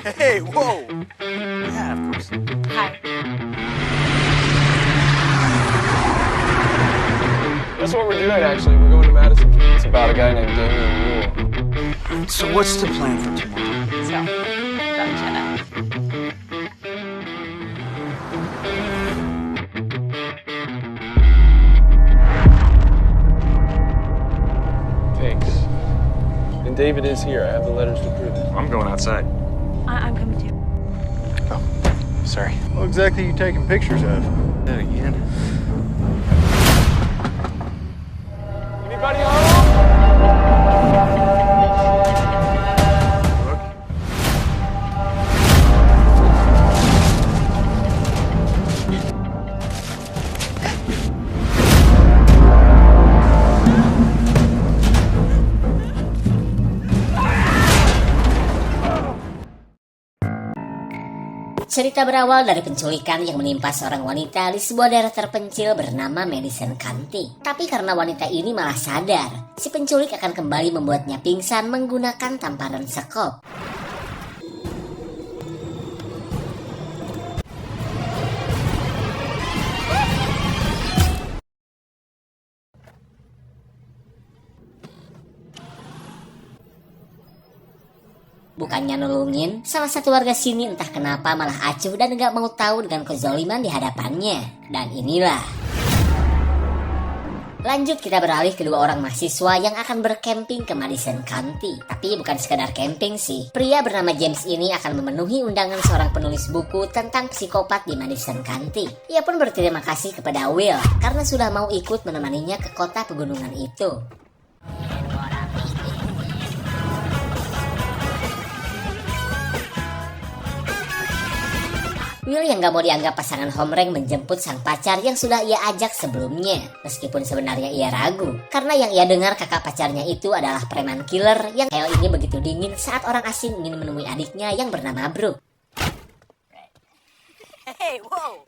Hey, whoa! Yeah, of course. Hi. That's what we're doing, actually. We're going to Madison. It's about a guy named Damian Mule. So what's the plan for tomorrow? So, about Jenna. Thanks. And David is here. I have the letters to prove it. I'm going outside. I'm coming too. Oh, sorry. What exactly are you taking pictures of? That again? Anybody home? Look. Cerita berawal dari penculikan yang menimpa seorang wanita di sebuah daerah terpencil bernama Madison County. Tapi karena wanita ini malah sadar, si penculik akan kembali membuatnya pingsan menggunakan tamparan sekop. Bukannya nolongin, salah satu warga sini entah kenapa malah acuh dan gak mau tahu dengan kezoliman di hadapannya. Dan inilah. Lanjut kita beralih ke dua orang mahasiswa yang akan bercamping ke Madison County. Tapi bukan sekedar camping sih. Pria bernama James ini akan memenuhi undangan seorang penulis buku tentang psikopat di Madison County. Ia pun berterima kasih kepada Will karena sudah mau ikut menemaninya ke kota pegunungan itu. Will yang gak mau dianggap pasangan homreng menjemput sang pacar yang sudah ia ajak sebelumnya. Meskipun sebenarnya ia ragu, karena yang ia dengar kakak pacarnya itu adalah preman killer yang Kyle ini begitu dingin saat orang asing ingin menemui adiknya yang bernama Brooke. Hey, whoa!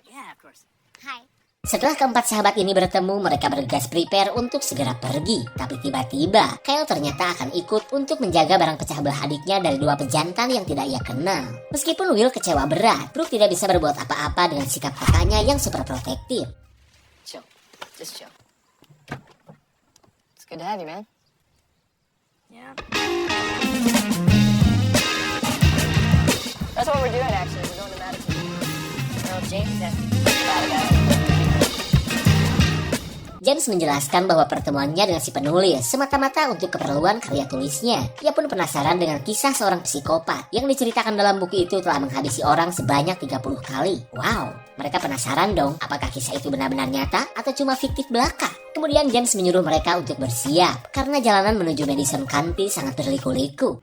Yeah, of course. Hi. Setelah keempat sahabat ini bertemu, mereka bergegas prepare untuk segera pergi. Tapi tiba-tiba, Kyle ternyata akan ikut untuk menjaga barang pecah belah adiknya dari dua pejantan yang tidak ia kenal. Meskipun Will kecewa berat, Brooke tidak bisa berbuat apa-apa dengan sikap kakaknya yang super protektif. Chill. Just chill. It's good to have you, man. Yeah. That's what we're doing, actually. We're going to Madison. Well, James said bad guy. James menjelaskan bahwa pertemuannya dengan si penulis semata-mata untuk keperluan karya tulisnya. Ia pun penasaran dengan kisah seorang psikopat yang diceritakan dalam buku itu telah menghabisi orang sebanyak 30 kali. Wow, mereka penasaran dong apakah kisah itu benar-benar nyata atau cuma fiktif belaka. Kemudian James menyuruh mereka untuk bersiap karena jalanan menuju Madison County sangat berliku-liku.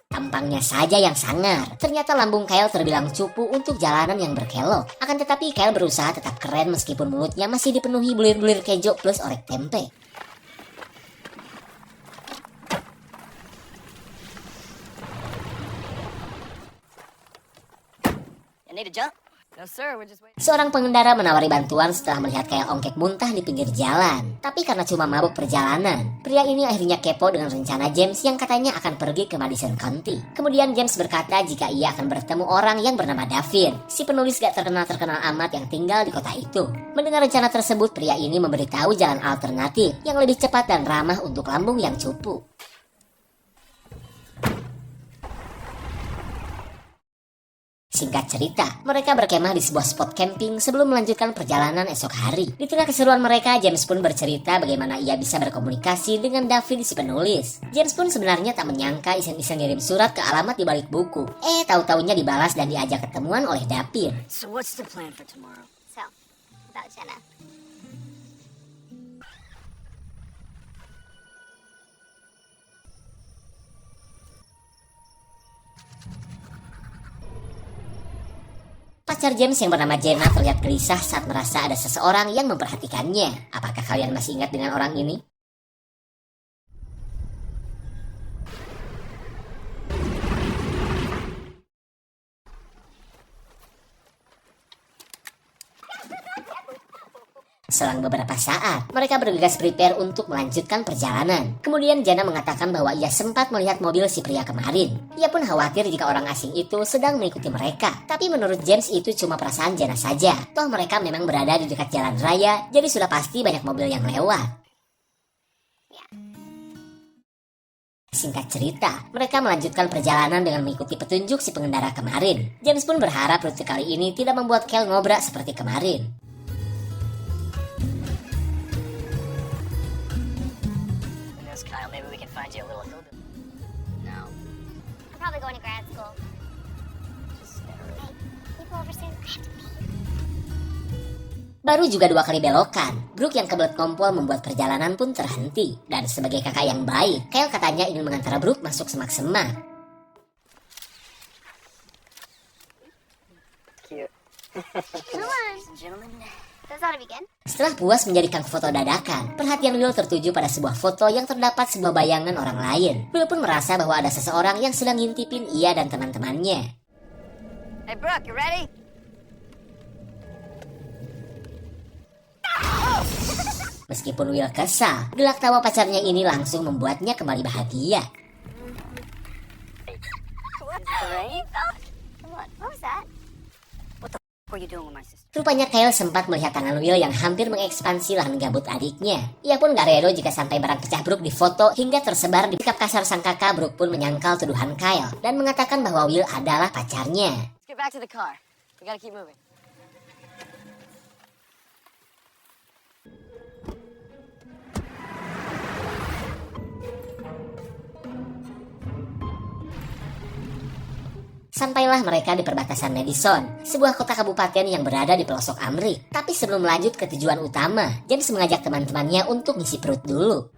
Tampangnya saja yang sangar. Ternyata lambung Kyle terbilang cupu untuk jalanan yang berkelok. Akan tetapi Kyle berusaha tetap keren meskipun mulutnya masih dipenuhi bulir-bulir kejo plus orek tempe. You need a jump? No, sir. We're just waiting. Seorang pengendara menawari bantuan setelah melihat Kyle ongkek muntah di pinggir jalan. Tapi karena cuma mabuk perjalanan, pria ini akhirnya kepo dengan rencana James yang katanya akan pergi ke Madison County. Kemudian James berkata jika ia akan bertemu orang yang bernama David, si penulis gak terkenal amat yang tinggal di kota itu. Mendengar rencana tersebut, pria ini memberitahu jalan alternatif yang lebih cepat dan ramah untuk lambung yang cupu. Singkat cerita, mereka berkemah di sebuah spot camping sebelum melanjutkan perjalanan esok hari. Di tengah keseruan mereka, James pun bercerita bagaimana ia bisa berkomunikasi dengan David si penulis. James pun sebenarnya tak menyangka iseng-iseng ngirim surat ke alamat di balik buku. Tahu-taunya dibalas dan diajak ketemuan oleh David. So what's the plan for tomorrow? So, about Jenna. Pacar James yang bernama Jenna terlihat gelisah saat merasa ada seseorang yang memperhatikannya. Apakah kalian masih ingat dengan orang ini? Selang beberapa saat, mereka bergegas prepare untuk melanjutkan perjalanan. Kemudian Jana mengatakan bahwa ia sempat melihat mobil si pria kemarin. Ia pun khawatir jika orang asing itu sedang mengikuti mereka. Tapi menurut James itu cuma perasaan Jana saja. Toh mereka memang berada di dekat jalan raya, jadi sudah pasti banyak mobil yang lewat. Singkat cerita, mereka melanjutkan perjalanan dengan mengikuti petunjuk si pengendara kemarin. James pun berharap rute kali ini tidak membuat Kyle ngobrak seperti kemarin. Who knows, Kyle? Maybe we can find you a little hood. No. I'm probably going to grad school. Just never really. Hey, you go over soon. I have to pee. Baru juga 2 kali belokan, Brooke yang kebelet kompol membuat perjalanan pun terhenti. Dan sebagai kakak yang baik, Kyle katanya ingin mengantar Brooke masuk semak-semak. Cute. Come on. Ladies and gentlemen. This ought to be good. Setelah puas menjadikan foto dadakan, perhatian Will tertuju pada sebuah foto yang terdapat sebuah bayangan orang lain. Will pun merasa bahwa ada seseorang yang sedang ngintipin ia dan teman-temannya. Hey, Brooke, you ready? Meskipun Will kesal, gelak tawa pacarnya ini langsung membuatnya kembali bahagia. Rain? Come on. What was that? What are you doing with my sister? Rupanya Kyle sempat melihat tangan Will yang hampir mengekspansi lahan gambut adiknya. Ia pun gak reda jika sampai barang pecah Brooke di foto hingga tersebar di sikap kasar sang kakak. Brooke pun menyangkal tuduhan Kyle dan mengatakan bahwa Will adalah pacarnya. Let's get back to the car. We gotta keep moving. Sampailah mereka di perbatasan Madison, sebuah kota kabupaten yang berada di pelosok Amrik. Tapi sebelum melanjut ke tujuan utama, James mengajak teman-temannya untuk ngisi perut dulu.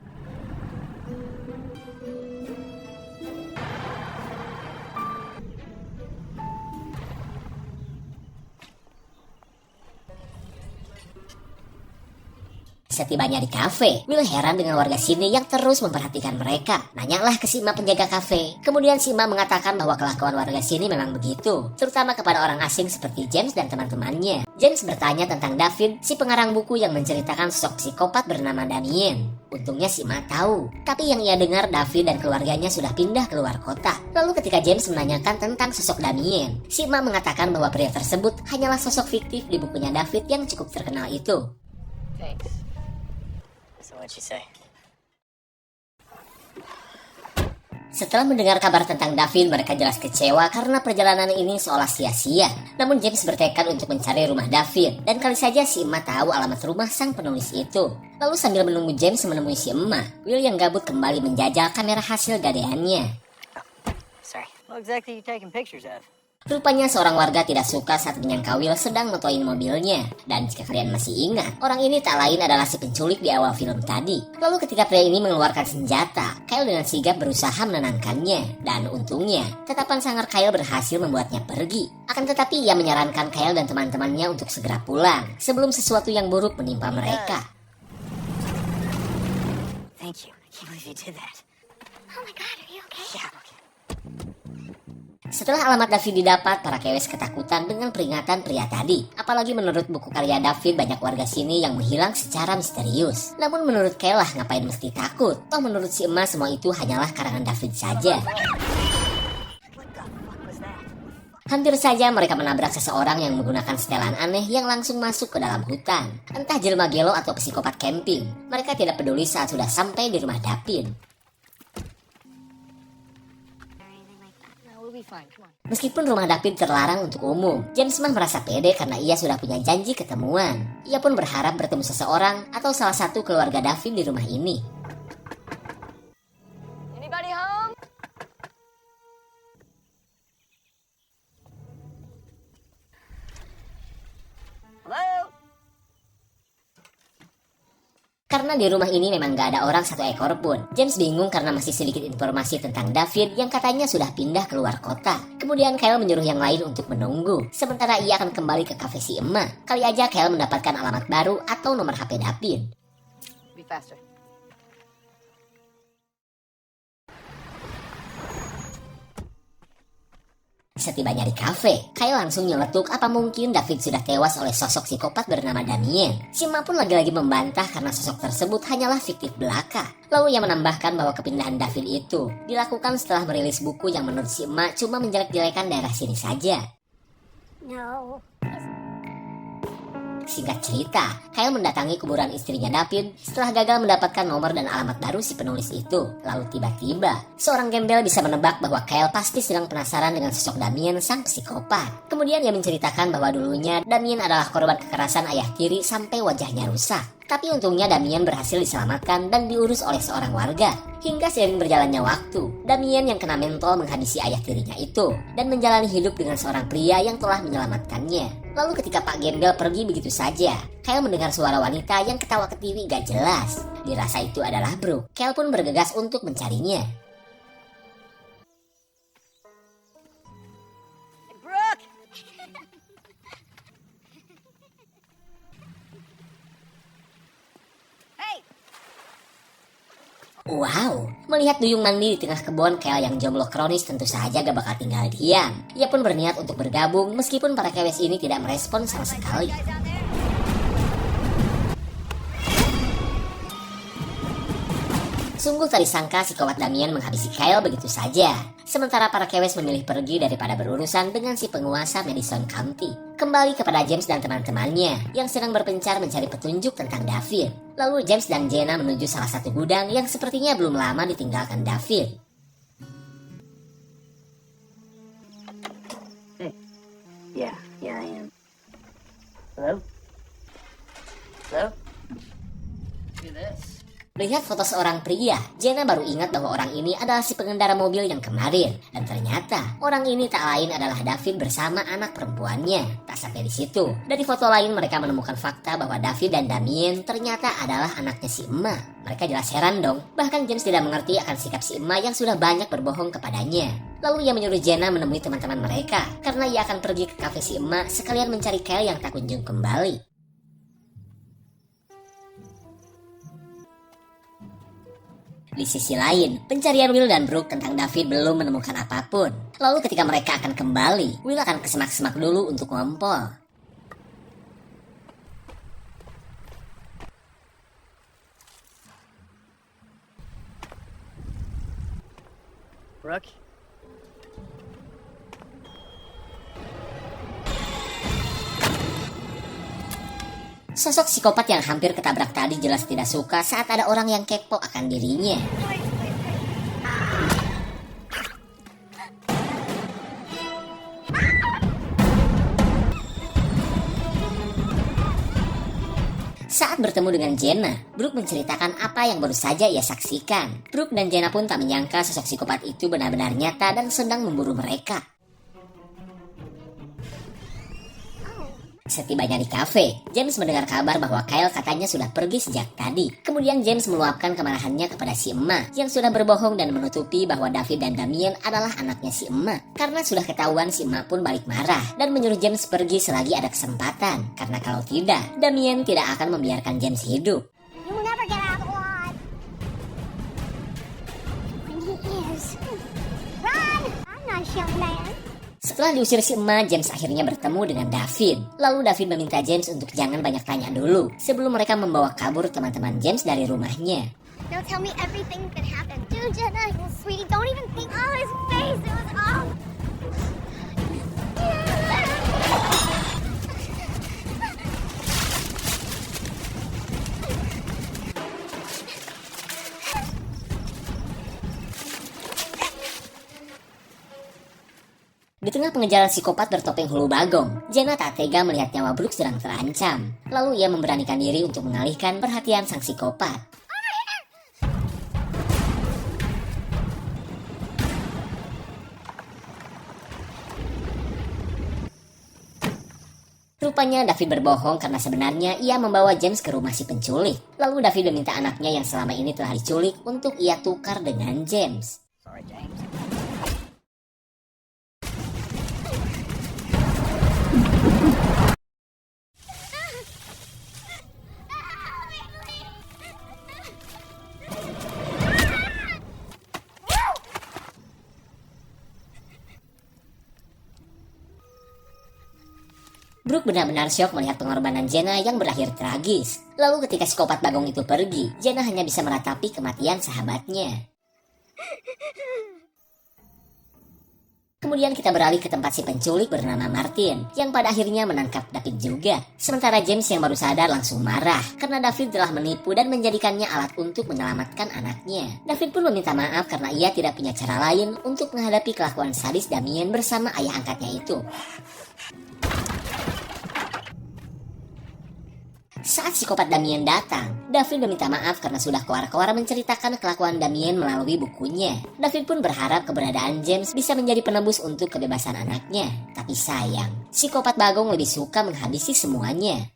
Setibanya di kafe, Will heran dengan warga sini yang terus memperhatikan mereka. Nanyalah ke si emak penjaga kafe. Kemudian si emak mengatakan bahwa kelakuan warga sini memang begitu, terutama kepada orang asing seperti James dan teman-temannya. James bertanya tentang David, si pengarang buku yang menceritakan sosok psikopat bernama Damien. Untungnya si emak tahu, tapi yang ia dengar David dan keluarganya sudah pindah ke luar kota. Lalu ketika James menanyakan tentang sosok Damien, si emak mengatakan bahwa pria tersebut hanyalah sosok fiktif di bukunya David yang cukup terkenal itu. Thanks. So what'd she say? Setelah mendengar kabar tentang David, mereka jelas kecewa karena perjalanan ini seolah sia-sia. Namun James bertekad untuk mencari rumah David, dan kali saja si emak tahu alamat rumah sang penulis itu. Lalu sambil menunggu James menemui si emak, Will yang gabut kembali menjajal kamera hasil gadeannya. Sorry. What exactly are you taking pictures of? Rupanya seorang warga tidak suka saat menyangka Will sedang motoin mobilnya. Dan jika kalian masih ingat, orang ini tak lain adalah si penculik di awal film tadi. Lalu ketika pria ini mengeluarkan senjata, Kyle dengan sigap berusaha menenangkannya. Dan untungnya, tetapan sangar Kyle berhasil membuatnya pergi. Akan tetapi ia menyarankan Kyle dan teman-temannya untuk segera pulang sebelum sesuatu yang buruk menimpa mereka. Thank you. I can't believe you did that. Oh my god, are you okay? Yeah, okay. Setelah alamat David didapat, para kewes ketakutan dengan peringatan pria tadi. Apalagi menurut buku karya David, banyak warga sini yang menghilang secara misterius. Namun menurut Kyle lah, ngapain mesti takut? Toh menurut si emak semua itu hanyalah karangan David saja. What the fuck was that? Hampir saja mereka menabrak seseorang yang menggunakan setelan aneh yang langsung masuk ke dalam hutan. Entah jelma gelo atau psikopat camping. Mereka tidak peduli saat sudah sampai di rumah David. No, we'll be fine. Come on. Meskipun rumah David terlarang untuk umum, James mah merasa pede karena ia sudah punya janji ketemuan. Ia pun berharap bertemu seseorang atau salah satu keluarga David di rumah ini. Anybody home? Hello? Karena di rumah ini memang gak ada orang satu ekor pun, James bingung karena masih sedikit informasi tentang David yang katanya sudah pindah ke luar kota. Kemudian Kyle menyuruh yang lain untuk menunggu, sementara ia akan kembali ke kafe si emak. Kali aja Kyle mendapatkan alamat baru atau nomor HP David. Be faster. Setibanya di kafe, Kyle langsung nyeletuk apa mungkin David sudah tewas oleh sosok psikopat bernama Damien. Si emak pun lagi-lagi membantah karena sosok tersebut hanyalah fiktif belaka. Lalu ia menambahkan bahwa kepindahan David itu dilakukan setelah merilis buku yang menurut si emak cuma menjelek-jelekan daerah sini saja. No. Singkat cerita, Kyle mendatangi kuburan istrinya David setelah gagal mendapatkan nomor dan alamat baru si penulis itu. Lalu tiba-tiba, seorang gembel bisa menebak bahwa Kyle pasti sedang penasaran dengan sosok Damien sang psikopat. Kemudian ia menceritakan bahwa dulunya Damien adalah korban kekerasan ayah tiri sampai wajahnya rusak. Tapi untungnya Damien berhasil diselamatkan dan diurus oleh seorang warga. Hingga seiring berjalannya waktu, Damien yang kena mentol menghabisi ayah tirinya itu dan menjalani hidup dengan seorang pria yang telah menyelamatkannya. Lalu ketika Pak Gembel pergi begitu saja, Kyle mendengar suara wanita yang ketawa ketiwi gak jelas. Dirasa itu adalah Brooke. Kyle pun bergegas untuk mencarinya. Brooke! Hey! Wow, melihat Duyung mandi di tengah kebun, Kyle yang jomblo kronis tentu saja gak bakal tinggal diam. Ia pun berniat untuk bergabung meskipun para kewes ini tidak merespon sama sekali. Guys out there? Sungguh tak disangka si kowat Damien menghabisi Kyle begitu saja. Sementara para kewes memilih pergi daripada berurusan dengan si penguasa Madison County. Kembali kepada James dan teman-temannya yang sedang berpencar mencari petunjuk tentang David. Lalu James dan Jenna menuju salah satu gudang yang sepertinya belum lama ditinggalkan David. Yeah, here I am. Hello? Hello? Look at this. Melihat foto seorang pria, Jenna baru ingat bahwa orang ini adalah si pengendara mobil yang kemarin. Dan ternyata, orang ini tak lain adalah David bersama anak perempuannya. Tak sampai di situ, dari foto lain mereka menemukan fakta bahwa David dan Damien ternyata adalah anaknya si emak. Mereka jelas heran dong, bahkan James tidak mengerti akan sikap si emak yang sudah banyak berbohong kepadanya. Lalu ia menyuruh Jenna menemui teman-teman mereka, karena ia akan pergi ke kafe si emak sekalian mencari Kyle yang tak kunjung kembali. Di sisi lain, pencarian Will dan Brooke tentang David belum menemukan apapun. Lalu ketika mereka akan kembali, Will akan ke semak-semak dulu untuk ngompol. Brooke? Sosok psikopat yang hampir ketabrak tadi jelas tidak suka saat ada orang yang kepo akan dirinya. Saat bertemu dengan Jenna, Brooke menceritakan apa yang baru saja ia saksikan. Brooke dan Jenna pun tak menyangka sosok psikopat itu benar-benar nyata dan sedang memburu mereka. Setibanya di kafe, James mendengar kabar bahwa Kyle katanya sudah pergi sejak tadi. Kemudian James meluapkan kemarahannya kepada si emak yang sudah berbohong dan menutupi bahwa David dan Damien adalah anaknya si emak. Karena sudah ketahuan, si emak pun balik marah dan menyuruh James pergi selagi ada kesempatan. Karena kalau tidak, Damien tidak akan membiarkan James hidup. You will never get out alive. When he is. Run! I'm not a young man. Setelah diusir si emak, James akhirnya bertemu dengan David. Lalu David meminta James untuk jangan banyak tanya dulu sebelum mereka membawa kabur teman-teman James dari rumahnya. Now tell me everything that happened. Dude, Jenna, sweetie, don't even think. Oh, his face, it was all. Di tengah pengejaran psikopat bertopeng hulu bagong, Jenna tak tega melihat nyawa Brooke sedang terancam. Lalu ia memberanikan diri untuk mengalihkan perhatian sang psikopat. Rupanya David berbohong karena sebenarnya ia membawa James ke rumah si penculik. Lalu David meminta anaknya yang selama ini telah diculik untuk ia tukar dengan James. Sorry, James. Brooke benar-benar syok melihat pengorbanan Jenna yang berakhir tragis. Lalu ketika psikopat bagong itu pergi, Jenna hanya bisa meratapi kematian sahabatnya. Kemudian kita beralih ke tempat si penculik bernama Martin, yang pada akhirnya menangkap David juga. Sementara James yang baru sadar langsung marah, karena David telah menipu dan menjadikannya alat untuk menyelamatkan anaknya. David pun meminta maaf karena ia tidak punya cara lain untuk menghadapi kelakuan sadis Damien bersama ayah angkatnya itu. Saat psikopat Damien datang, David meminta maaf karena sudah keluar-keluar menceritakan kelakuan Damien melalui bukunya. David pun berharap keberadaan James bisa menjadi penebus untuk kebebasan anaknya. Tapi sayang, psikopat bagong lebih suka menghabisi semuanya.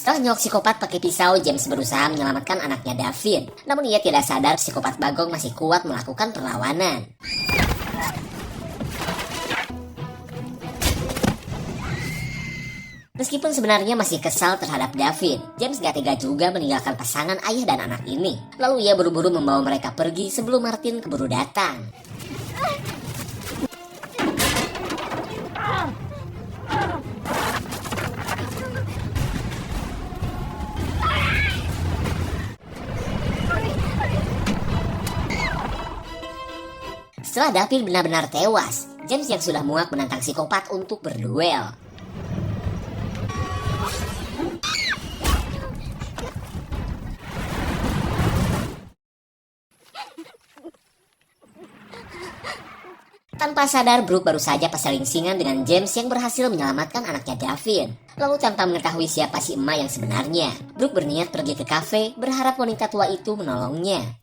Setelah nyok psikopat pakai pisau, James berusaha menyelamatkan anaknya David. Namun ia tidak sadar psikopat bagong masih kuat melakukan perlawanan. Meskipun sebenarnya masih kesal terhadap David, James gak tega juga meninggalkan pasangan ayah dan anak ini. Lalu ia buru-buru membawa mereka pergi sebelum Martin keburu datang. Setelah David benar-benar tewas, James yang sudah muak menantang psikopat untuk berduel. Tanpa sadar, Brooke baru saja paselingsingan dengan James yang berhasil menyelamatkan anaknya David. Lalu tanpa mengetahui siapa si emak yang sebenarnya, Brooke berniat pergi ke kafe berharap wanita tua itu menolongnya.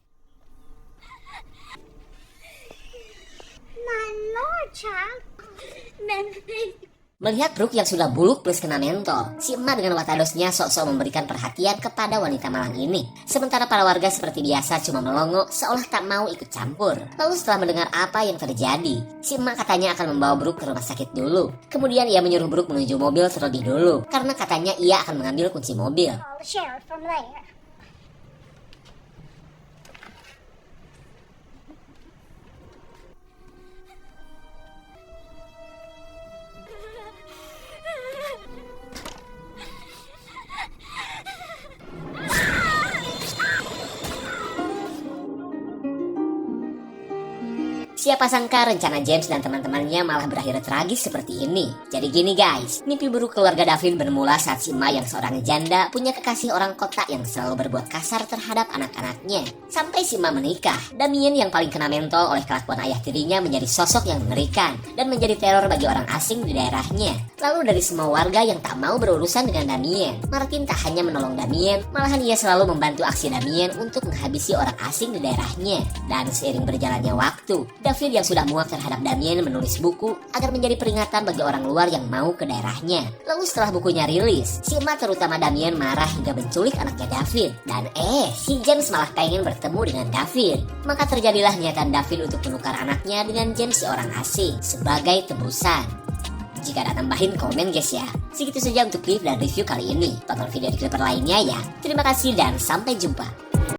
Melihat Brooke yang sudah buluk plus kena mentol, si emak dengan watadosnya sok-sok memberikan perhatian kepada wanita malang ini. Sementara para warga seperti biasa cuma melongo seolah tak mau ikut campur. Lalu setelah mendengar apa yang terjadi, si emak katanya akan membawa Brooke ke rumah sakit dulu. Kemudian ia menyuruh Brooke menuju mobil terlebih dulu, karena katanya ia akan mengambil kunci mobil. Call the sheriff from there. Siapa sangka rencana James dan teman-temannya malah berakhir tragis seperti ini. Jadi gini guys, mimpi buruk keluarga David bermula saat si emak yang seorang janda punya kekasih orang kota yang selalu berbuat kasar terhadap anak-anaknya. Sampai si emak menikah, Damien yang paling kena mentol oleh kelakuan ayah tirinya menjadi sosok yang mengerikan dan menjadi teror bagi orang asing di daerahnya. Lalu dari semua warga yang tak mau berurusan dengan Damien, Martin tak hanya menolong Damien, malahan ia selalu membantu aksi Damien untuk menghabisi orang asing di daerahnya. Dan seiring berjalannya waktu, David yang sudah muak terhadap Damien menulis buku agar menjadi peringatan bagi orang luar yang mau ke daerahnya. Lalu setelah bukunya rilis, si emak terutama Damien marah hingga menculik anaknya David. Dan si James malah pengen bertemu dengan David. Maka terjadilah niatan David untuk menukar anaknya dengan James si orang asing sebagai tebusan. Jika ada tambahin komen guys ya. Segitu saja untuk clip dan review kali ini. Tonton video di clip lainnya ya. Terima kasih dan sampai jumpa.